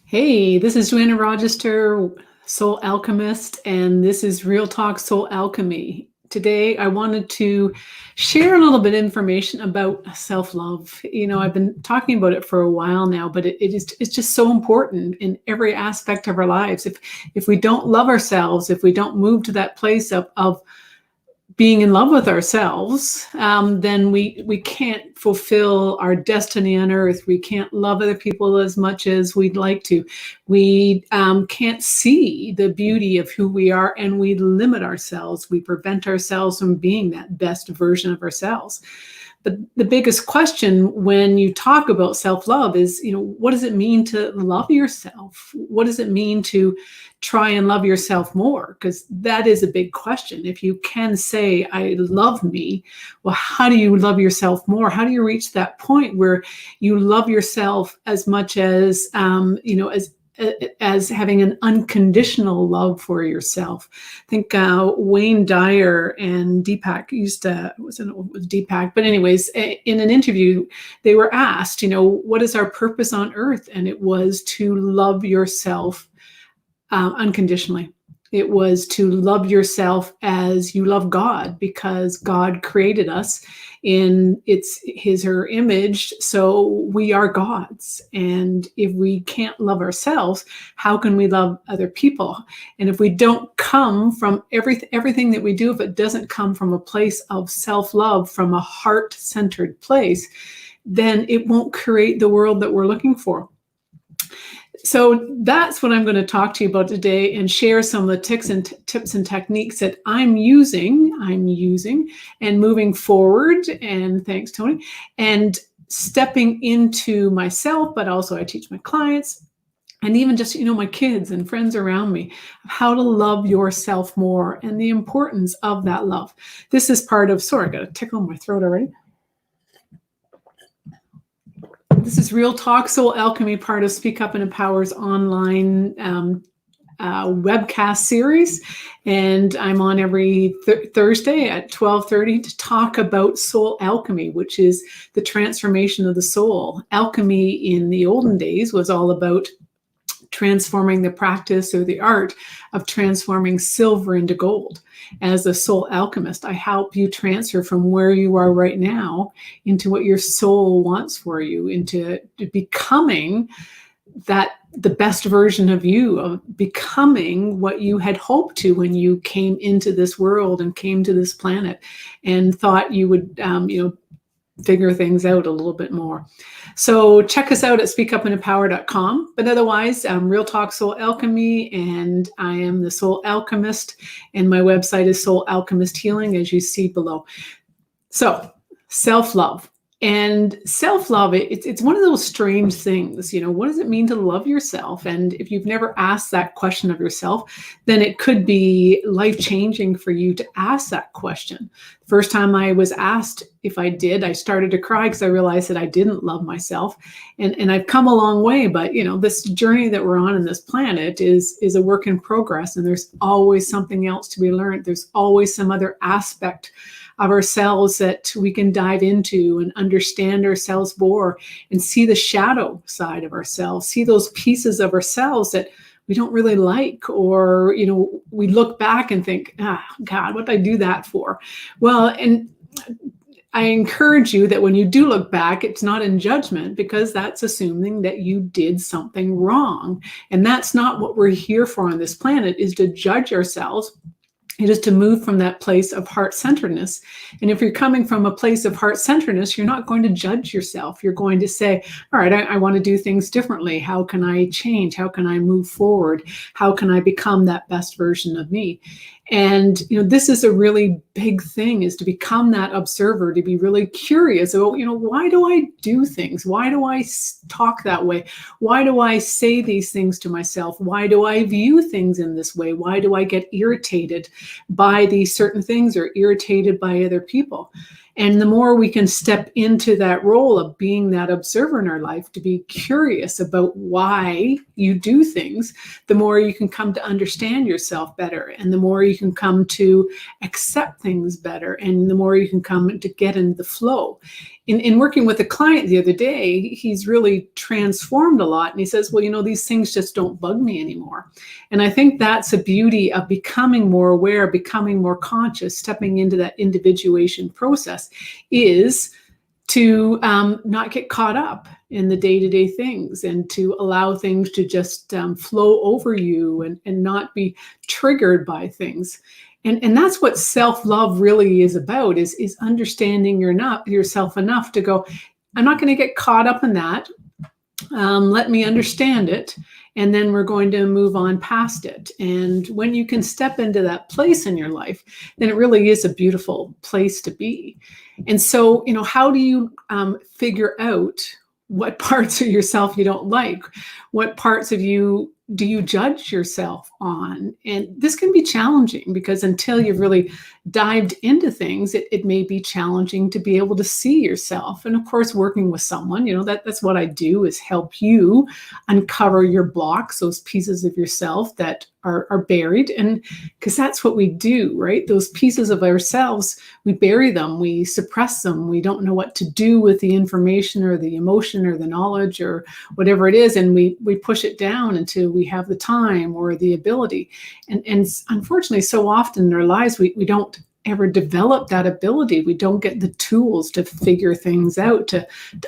Hey, this is Joanna Rochester, Soul Alchemist, and this is Real Talk Soul Alchemy. Today, I wanted to share a little bit of information about self-love. I've been talking about it for a while now, but it's just so important in every aspect of our lives. If we don't love ourselves, if we don't move to that place of being in love with ourselves, then we can't fulfill our destiny on earth. We can't love other people as much as we'd like to. We can't see the beauty of who we are, and we limit ourselves. We prevent ourselves from being that best version of ourselves. But the biggest question when you talk about self-love is, what does it mean to love yourself? What does it mean to try and love yourself more? Because that is a big question. If you can say, I love me, well, how do you love yourself more? How do you reach that point where you love yourself as much as, as having an unconditional love for yourself? I think Wayne Dyer and Deepak it was Deepak, but anyways, in an interview, they were asked, what is our purpose on earth? And it was to love yourself unconditionally. It was to love yourself as you love God, because God created us in his or her image. So we are God's. And if we can't love ourselves, how can we love other people? And if we don't come from everything that we do, if it doesn't come from a place of self-love, from a heart-centered place, then it won't create the world that we're looking for. So that's what I'm going to talk to you about today, and share some of the tips and techniques that I'm using and moving forward. And thanks, Tony. And stepping into myself, but also I teach my clients and even just, my kids and friends around me, how to love yourself more and the importance of that love. This is part of, sorry, I got a tickle in my throat already. This is Real Talk Soul Alchemy, part of Speak Up and Empower's online webcast series. And I'm on every Thursday at 12:30 to talk about soul alchemy, which is the transformation of the soul. Alchemy in the olden days was all about transforming the practice or the art of transforming silver into gold. As a soul alchemist, I help you transfer from where you are right now into what your soul wants for you, into becoming the best version of you, of becoming what you had hoped to when you came into this world and came to this planet and thought you would, figure things out a little bit more. So check us out at speakupandempower.com. But otherwise, Real Talk Soul Alchemy, and I am the Soul Alchemist, and my website is Soul Alchemist Healing, as you see below. So self-love. And self-love, it's one of those strange things. What does it mean to love yourself? And if you've never asked that question of yourself, then it could be life-changing for you to ask that question. The first time I was asked if I did, I started to cry because I realized that I didn't love myself. And I've come a long way, but this journey that we're on in this planet is a work in progress, and there's always something else to be learned. There's always some other aspect of ourselves that we can dive into and understand ourselves more, and see the shadow side of ourselves, see those pieces of ourselves that we don't really like, or, we look back and think, God, what did I do that for? Well, and I encourage you that when you do look back, it's not in judgment, because that's assuming that you did something wrong. And that's not what we're here for on this planet, is to judge ourselves. It is to move from that place of heart-centeredness. And if you're coming from a place of heart-centeredness, you're not going to judge yourself. You're going to say, all right, I want to do things differently. How can I change? How can I move forward? How can I become that best version of me? And, this is a really big thing, is to become that observer, to be really curious about, why do I do things? Why do I talk that way? Why do I say these things to myself? Why do I view things in this way? Why do I get irritated by these certain things, or irritated by other people? And the more we can step into that role of being that observer in our life, to be curious about why you do things, the more you can come to understand yourself better, and the more you can come to accept things better, and the more you can come to get into the flow. in working with a client the other day, he's really transformed a lot. And he says, well, these things just don't bug me anymore. And I think that's the beauty of becoming more aware, becoming more conscious, stepping into that individuation process, is to not get caught up in the day-to-day things, and to allow things to just flow over you, and not be triggered by things. And that's what self-love really is about, is understanding yourself enough to go, I'm not going to get caught up in that. Let me understand it. And then we're going to move on past it. And when you can step into that place in your life, then it really is a beautiful place to be. And so, how do you figure out what parts of yourself you don't like? What parts of you do you judge yourself on? And this can be challenging, because until you've really dived into things, it may be challenging to be able to see yourself. And of course, working with someone, that's what I do, is help you uncover your blocks, those pieces of yourself that are buried. And because that's what we do, right? Those pieces of ourselves, we bury them, we suppress them, we don't know what to do with the information or the emotion or the knowledge or whatever it is, and we push it down until we have the time or the ability. And unfortunately, so often in our lives, we don't ever develop that ability. We don't get the tools to figure things out, to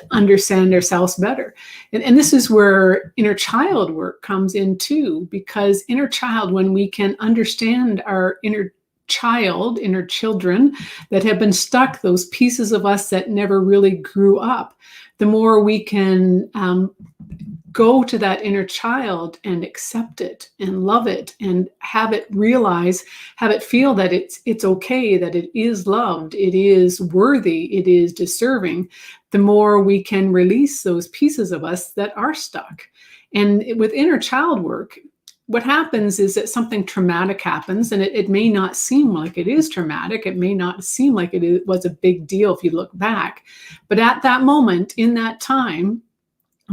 understand ourselves better. And this is where inner child work comes in too, because inner child, when we can understand our inner children that have been stuck, those pieces of us that never really grew up, the more we can go to that inner child and accept it and love it and have it feel that it's okay, that it is loved, it is worthy, it is deserving, the more we can release those pieces of us that are stuck. And with inner child work, what happens is that something traumatic happens, and it may not seem like it is traumatic. It may not seem like it was a big deal if you look back. But at that moment, in that time,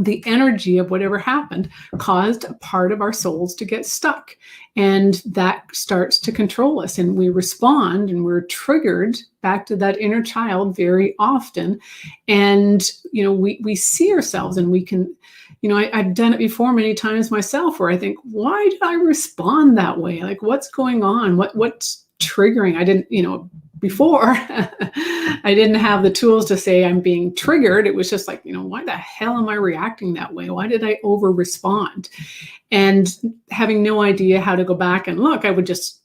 the energy of whatever happened caused a part of our souls to get stuck. And that starts to control us. And we respond, and we're triggered back to that inner child very often. And, we see ourselves, and we can, I've done it before many times myself, where I think, why did I respond that way? Like, what's going on? What's triggering? I didn't, before I didn't have the tools to say I'm being triggered. It was just like, why the hell am I reacting that way? Why did I over respond? And having no idea how to go back and look, I would just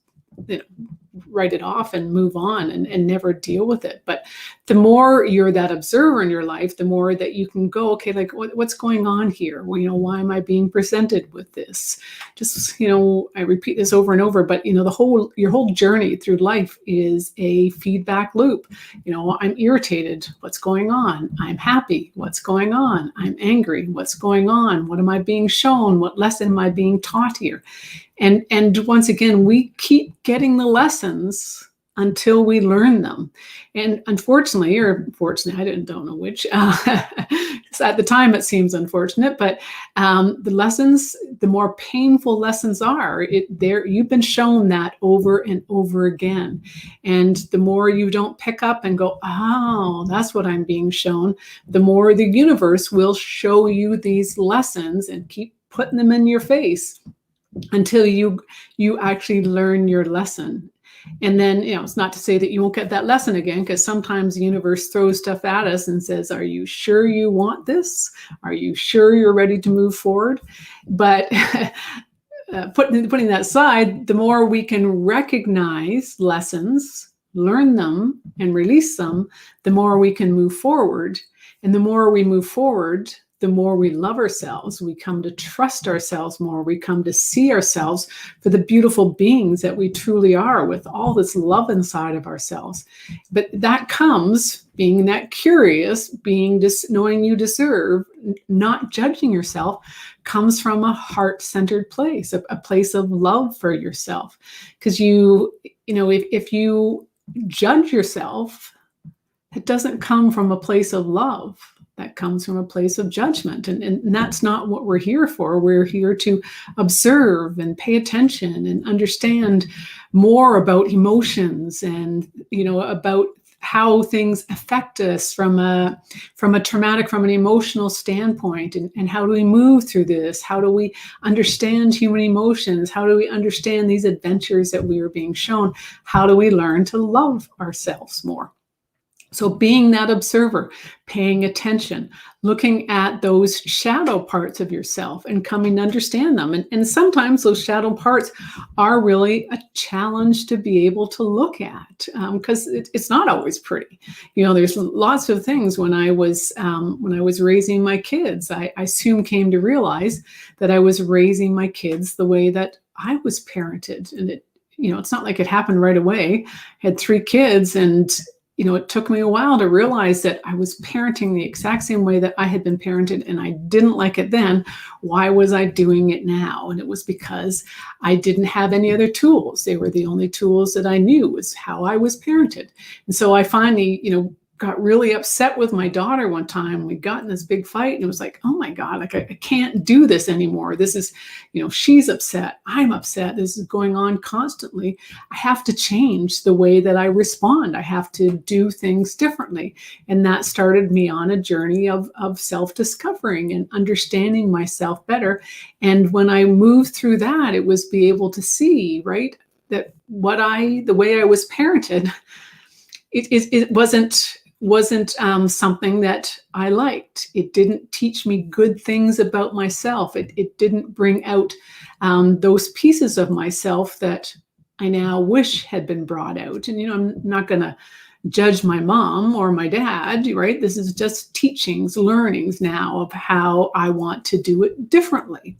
write it off and move on and never deal with it. But the more you're that observer in your life, the more that you can go, okay, like what's going on here? Well, why am I being presented with this? Just, I repeat this over and over, but your whole journey through life is a feedback loop. I'm irritated. What's going on? I'm happy. What's going on? I'm angry. What's going on? What am I being shown? What lesson am I being taught here? And once again, we keep getting the lessons until we learn them. And unfortunately, or fortunately, I don't know which, at the time it seems unfortunate, but the lessons, the more painful lessons are, you've been shown that over and over again. And the more you don't pick up and go, oh, that's what I'm being shown, the more the universe will show you these lessons and keep putting them in your face until you actually learn your lesson. And then, it's not to say that you won't get that lesson again, because sometimes the universe throws stuff at us and says, are you sure you want this? Are you sure you're ready to move forward? But putting that aside, the more we can recognize lessons, learn them, and release them, the more we can move forward. And the more we move forward, the more we love ourselves, we come to trust ourselves more, we come to see ourselves for the beautiful beings that we truly are, with all this love inside of ourselves. But that comes being that curious, being knowing you deserve, not judging yourself, comes from a heart-centered place, a place of love for yourself. Because if you judge yourself, it doesn't come from a place of love. That comes from a place of judgment. And that's not what we're here for. We're here to observe and pay attention and understand more about emotions and, about how things affect us from a traumatic, from an emotional standpoint, and how do we move through this? How do we understand human emotions? How do we understand these adventures that we are being shown? How do we learn to love ourselves more? So being that observer, paying attention, looking at those shadow parts of yourself and coming to understand them. And sometimes those shadow parts are really a challenge to be able to look at, because it's not always pretty. There's lots of things when I was raising my kids, I soon came to realize that I was raising my kids the way that I was parented. And it's not like it happened right away. I had 3 kids, and it took me a while to realize that I was parenting the exact same way that I had been parented, and I didn't like it then. Why was I doing it now? And it was because I didn't have any other tools. They were the only tools that I knew, was how I was parented. And so I finally, got really upset with my daughter one time. We got in this big fight, and it was like, oh my God, like I can't do this anymore. This is, she's upset. I'm upset. This is going on constantly. I have to change the way that I respond. I have to do things differently. And that started me on a journey of self-discovering and understanding myself better. And when I moved through that, it was be able to see, right, that the way I was parented, it wasn't something that I liked. It didn't teach me good things about myself. It didn't bring out those pieces of myself that I now wish had been brought out. And, I'm not going to judge my mom or my dad, right? This is just teachings, learnings now of how I want to do it differently.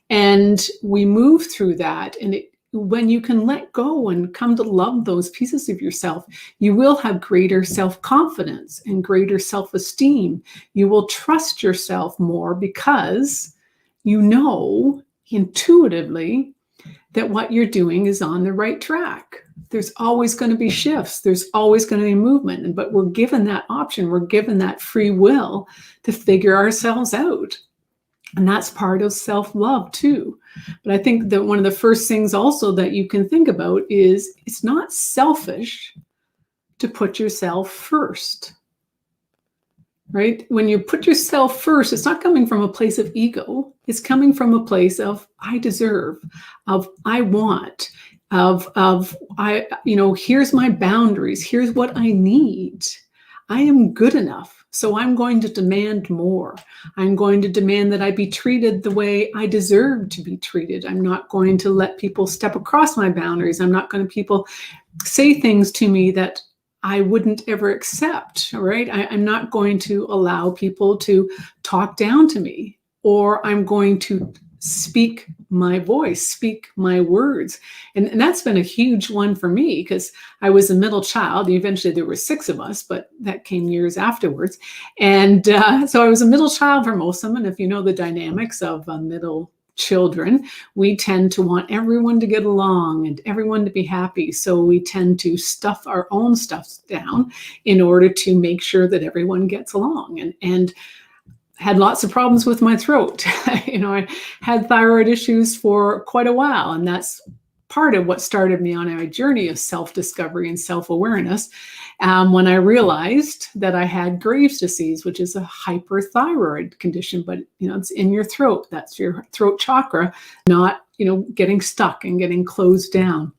And we move through that, and when you can let go and come to love those pieces of yourself, you will have greater self-confidence and greater self-esteem. You will trust yourself more because you know intuitively that what you're doing is on the right track. There's always going to be shifts. There's always going to be movement. But we're given that option. We're given that free will to figure ourselves out. And that's part of self-love too. But I think that one of the first things also that you can think about is it's not selfish to put yourself first, right? When you put yourself first, it's not coming from a place of ego. It's coming from a place of I deserve, of I want, of I, here's my boundaries. Here's what I need. I am good enough. So I'm going to demand more. I'm going to demand that I be treated the way I deserve to be treated. I'm not going to let people step across my boundaries. I'm not going to people say things to me that I wouldn't ever accept, right? I'm not going to allow people to talk down to me, or I'm going to speak my voice, speak my words. And that's been a huge one for me because I was a middle child. Eventually there were 6 of us, but that came years afterwards. And so I was a middle child for most of them. And if you know the dynamics of middle children, we tend to want everyone to get along and everyone to be happy. So we tend to stuff our own stuff down in order to make sure that everyone gets along. And had lots of problems with my throat. I had thyroid issues for quite a while, and that's part of what started me on a journey of self-discovery and self-awareness. When I realized that I had Graves' disease, which is a hyperthyroid condition, but it's in your throat. That's your throat chakra, not getting stuck and getting closed down.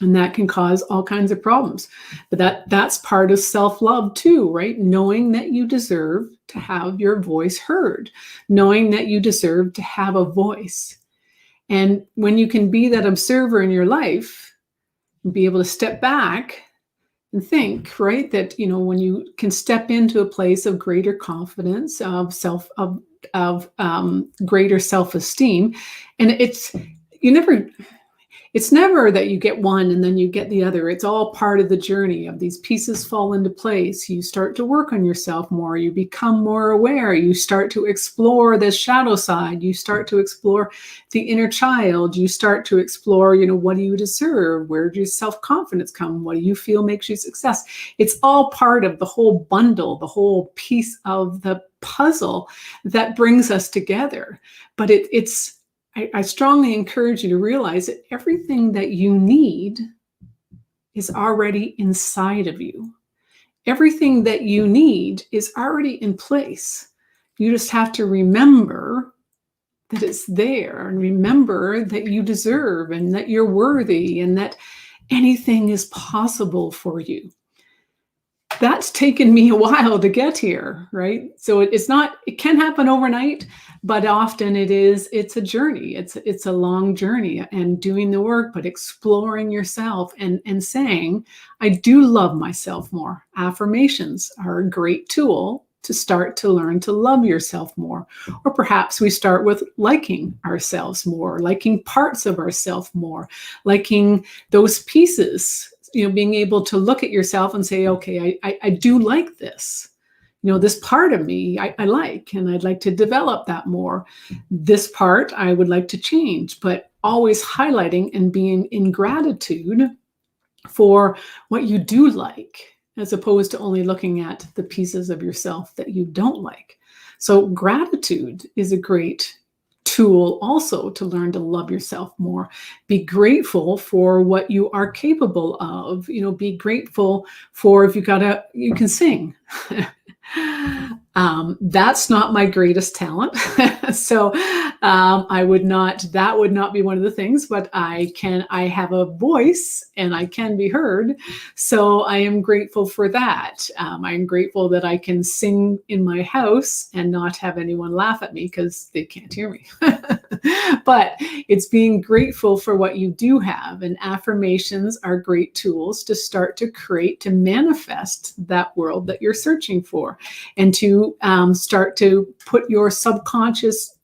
And that can cause all kinds of problems. But that's part of self-love too, right? Knowing that you deserve to have your voice heard, knowing that you deserve to have a voice. And when you can be that observer in your life and be able to step back and think, right, that, when you can step into a place of greater confidence, of greater self-esteem, and it's never that you get one and then you get the other. It's all part of the journey of these pieces fall into place. You start to work on yourself more. You become more aware. You start to explore the shadow side. You start to explore the inner child. You start to explore, what do you deserve? Where does your self-confidence come? What do you feel makes you success? It's all part of the whole bundle, the whole piece of the puzzle that brings us together. But I strongly encourage you to realize that everything that you need is already inside of you. everything that you need is already in place. You just have to remember that it's there, and remember that you deserve and that you're worthy and that anything is possible for you. That's taken me a while to get here, right? So it can happen overnight, but often it's a journey. It's a long journey, and doing the work, but exploring yourself and saying, I do love myself more. Affirmations are a great tool to start to learn to love yourself more. Or perhaps we start with liking ourselves more, liking parts of ourselves more, liking those pieces, being able to look at yourself and say, okay, I do like this. This part of me I like, and I'd like to develop that more. This part I would like to change, but always highlighting and being in gratitude for what you do like, as opposed to only looking at the pieces of yourself that you don't like. So gratitude is a great tool also to learn to love yourself more. Be grateful for what you are capable of. Be grateful for if you can sing. That's not my greatest talent. So that would not be one of the things, but I have a voice and I can be heard. So I am grateful for that. I'm grateful that I can sing in my house and not have anyone laugh at me because they can't hear me. But it's being grateful for what you do have. And affirmations are great tools to start to create, to manifest that world that you're searching for, and to start to put your subconscious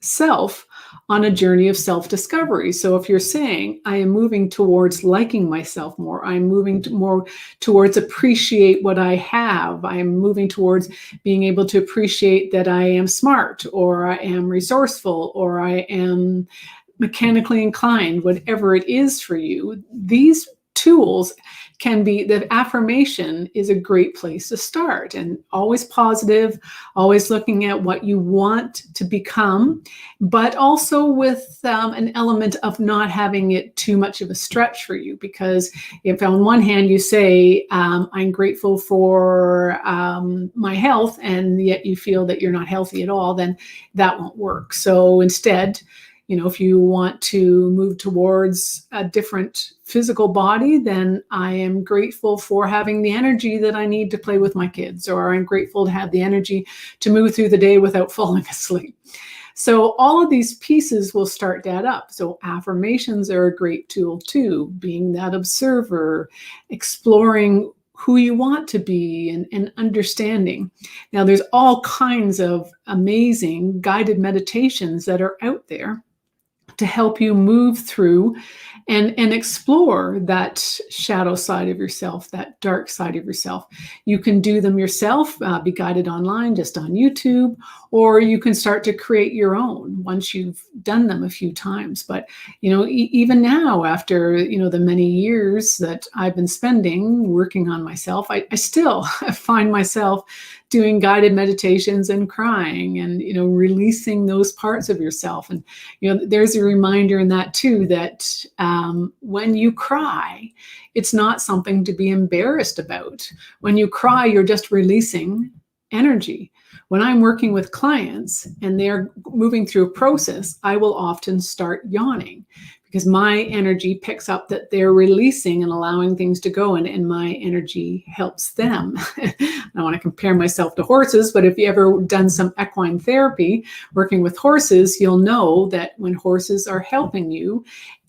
self on a journey of self-discovery. So if you're saying, I am moving towards liking myself more, I'm moving more towards appreciate what I have, I am moving towards being able to appreciate that I am smart, or I am resourceful, or I am mechanically inclined, whatever it is for you, these tools can be, the affirmation is a great place to start, and always positive, always looking at what you want to become, but also with an element of not having it too much of a stretch for you. Because if on one hand you say, I'm grateful for my health, and yet you feel that you're not healthy at all, then that won't work. So instead, if you want to move towards a different physical body, then I am grateful for having the energy that I need to play with my kids, or I'm grateful to have the energy to move through the day without falling asleep. So all of these pieces will start to add up. So affirmations are a great tool too, being that observer, exploring who you want to be, and understanding. Now, there's all kinds of amazing guided meditations that are out there to help you move through and explore that shadow side of yourself, that dark side of yourself. You can do them yourself, be guided online, just on YouTube, or you can start to create your own once you've done them a few times. But, even now, after, the many years that I've been spending working on myself, I still find myself doing guided meditations and crying and, releasing those parts of yourself. And, there's a reminder in that too, that when you cry, it's not something to be embarrassed about. When you cry, you're just releasing energy. When I'm working with clients and they're moving through a process, I will often start yawning, because my energy picks up that they're releasing and allowing things to go, and my energy helps them. I don't want to compare myself to horses, but if you ever done some equine therapy working with horses, you'll know that when horses are helping you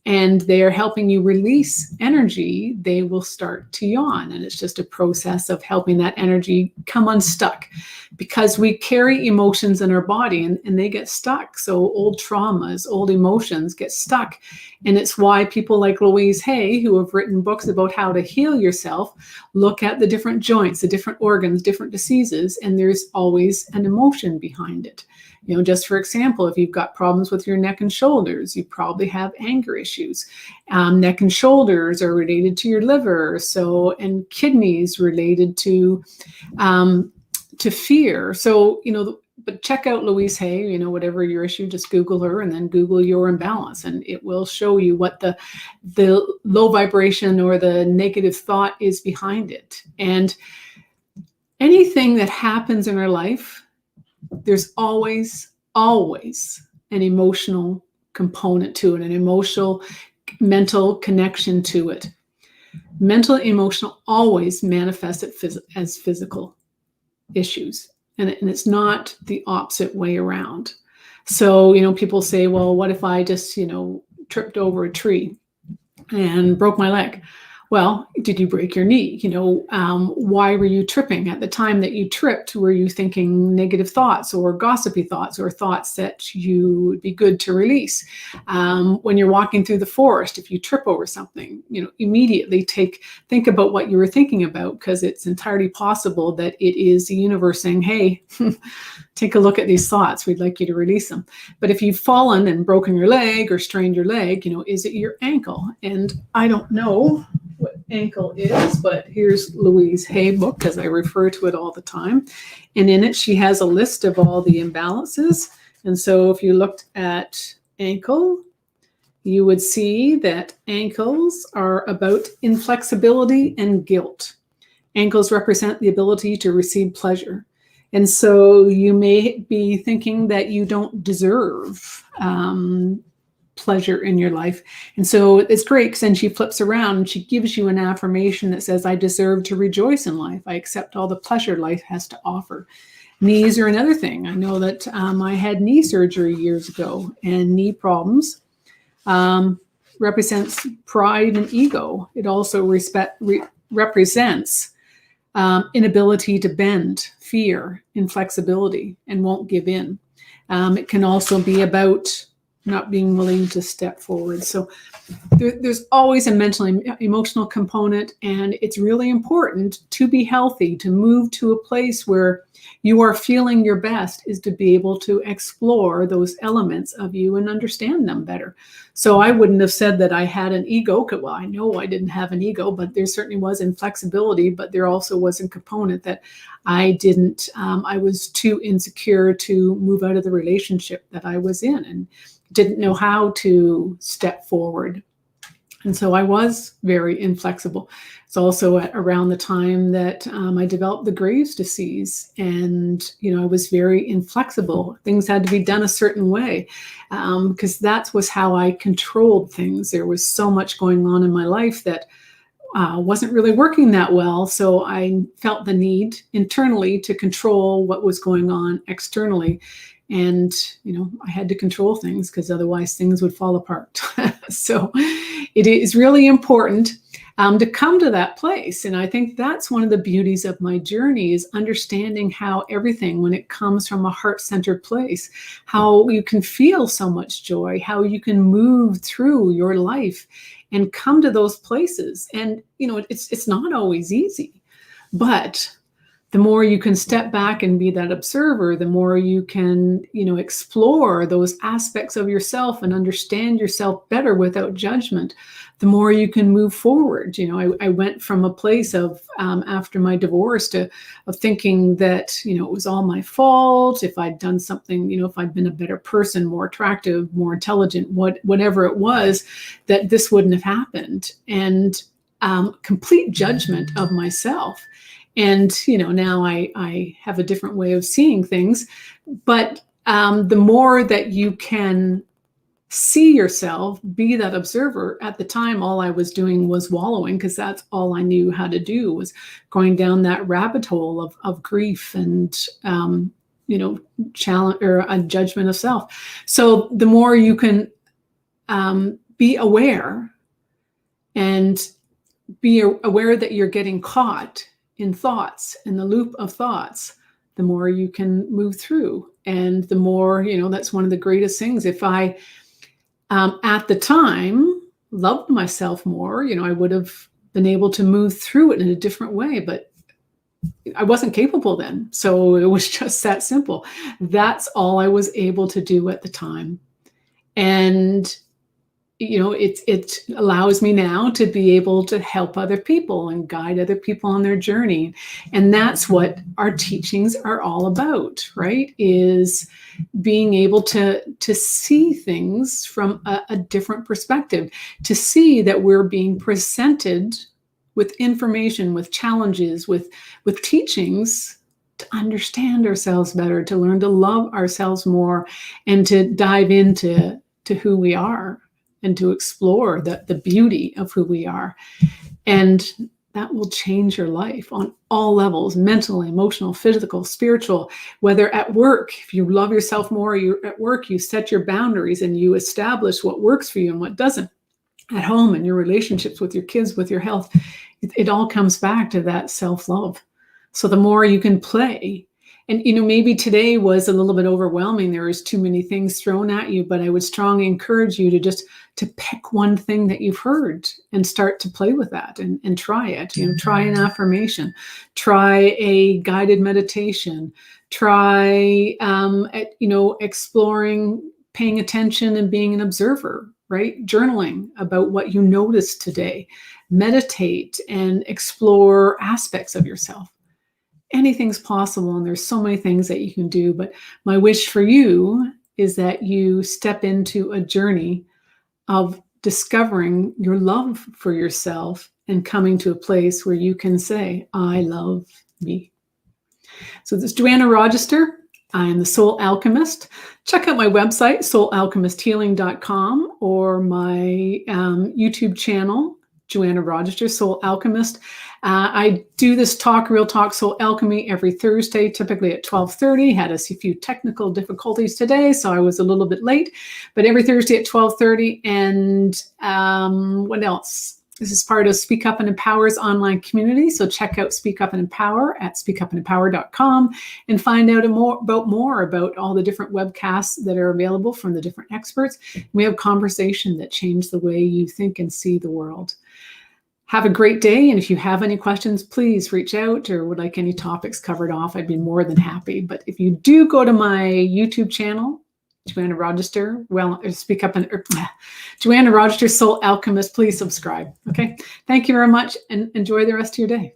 and they're helping you release energy, they will start to yawn. And it's just a process of helping that energy come unstuck, because we carry emotions in our body and they get stuck. So old traumas, old emotions get stuck. And it's why people like Louise Hay, who have written books about how to heal yourself, look at the different joints, the different organs, different diseases, and there's always an emotion behind it. Just for example, if you've got problems with your neck and shoulders, you probably have anger issues. Neck and shoulders are related to your liver, and kidneys related to fear. So, but check out Louise Hay, whatever your issue, just Google her and then Google your imbalance, and it will show you what the low vibration or the negative thought is behind it. And anything that happens in our life, there's always, always an emotional component to it, an emotional, mental connection to it. Mental, emotional always manifests it as physical issues. And it's not the opposite way around. So, people say, well, what if I just, tripped over a tree and broke my leg? Well, did you break your knee? Why were you tripping? At the time that you tripped, were you thinking negative thoughts or gossipy thoughts or thoughts that you would be good to release? When you're walking through the forest, if you trip over something, immediately think about what you were thinking about, because it's entirely possible that it is the universe saying, hey, take a look at these thoughts. We'd like you to release them. But if you've fallen and broken your leg or strained your leg, is it your ankle? And I don't know what ankle is, but here's Louise Hay book, because I refer to it all the time. And in it, she has a list of all the imbalances. And so if you looked at ankle, you would see that ankles are about inflexibility and guilt. Ankles represent the ability to receive pleasure. And so you may be thinking that you don't deserve pleasure in your life. And so it's great, because then she flips around and she gives you an affirmation that says, I deserve to rejoice in life. I accept all the pleasure life has to offer. Knees are another thing. I know that I had knee surgery years ago, and knee problems represents pride and ego. It also represents inability to bend, fear, inflexibility, and won't give in. It can also be about not being willing to step forward. So there's always a mental, emotional component, and it's really important to be healthy, to move to a place where you are feeling your best, is to be able to explore those elements of you and understand them better. So I wouldn't have said that I had an ego. Well, I know I didn't have an ego, but there certainly was inflexibility, but there also was a component that I was too insecure to move out of the relationship that I was in, and didn't know how to step forward. And so I was very inflexible. It's also around the time that I developed the Graves' disease, and I was very inflexible. Things had to be done a certain way, because that was how I controlled things. There was so much going on in my life that wasn't really working that well. So I felt the need internally to control what was going on externally. And, I had to control things, because otherwise things would fall apart. So it is really important to come to that place. And I think that's one of the beauties of my journey, is understanding how everything, when it comes from a heart-centered place, how you can feel so much joy, how you can move through your life and come to those places. And, it's not always easy, but the more you can step back and be that observer, the more you can, explore those aspects of yourself and understand yourself better without judgment, the more you can move forward. I went from a place of, after my divorce, of thinking that, it was all my fault. If I'd done something, if I'd been a better person, more attractive, more intelligent, whatever it was, that this wouldn't have happened. And complete judgment of myself. And, now I have a different way of seeing things. But the more that you can see yourself, be that observer. At the time, all I was doing was wallowing, because that's all I knew how to do, was going down that rabbit hole of grief and, challenge or a judgment of self. So the more you can be aware, and be aware that you're getting caught in thoughts, in the loop of thoughts, the more you can move through. And the more, that's one of the greatest things. If I, at the time, loved myself more, I would have been able to move through it in a different way, but I wasn't capable then. So it was just that simple. That's all I was able to do at the time. And it allows me now to be able to help other people and guide other people on their journey. And that's what our teachings are all about, right? Is being able to see things from a different perspective, to see that we're being presented with information, with challenges, with teachings to understand ourselves better, to learn to love ourselves more, and to dive into who we are and to explore the beauty of who we are. And that will change your life on all levels, mental, emotional, physical, spiritual, whether at work, if you love yourself more, you're at work, you set your boundaries and you establish what works for you and what doesn't. At home, and your relationships with your kids, with your health, it all comes back to that self-love. So the more you can play, and maybe today was a little bit overwhelming. There was too many things thrown at you, but I would strongly encourage you to pick one thing that you've heard and start to play with that and try it. Try an affirmation, try a guided meditation, try exploring, paying attention and being an observer, right? Journaling about what you noticed today, meditate and explore aspects of yourself. Anything's possible, and there's so many things that you can do. But my wish for you is that you step into a journey of discovering your love for yourself and coming to a place where you can say, I love me. So this is Joanna Rochester. I am the Soul Alchemist. Check out my website, soulalchemisthealing.com, or my YouTube channel, Joanna Rochester, Soul Alchemist. I do this Real Talk Soul Alchemy every Thursday, typically at 12:30. Had a few technical difficulties today, so I was a little bit late. But every Thursday at 12:30. And what else? This is part of Speak Up and Empower's online community. So check out Speak Up and Empower at speakupandempower.com and find out more about all the different webcasts that are available from the different experts. We have conversation that change the way you think and see the world. Have a great day. And if you have any questions, please reach out, or would like any topics covered off, I'd be more than happy. But if you do go to my YouTube channel, Joanna Rochester, Joanna Rochester, Soul Alchemist, please subscribe. Okay. Thank you very much and enjoy the rest of your day.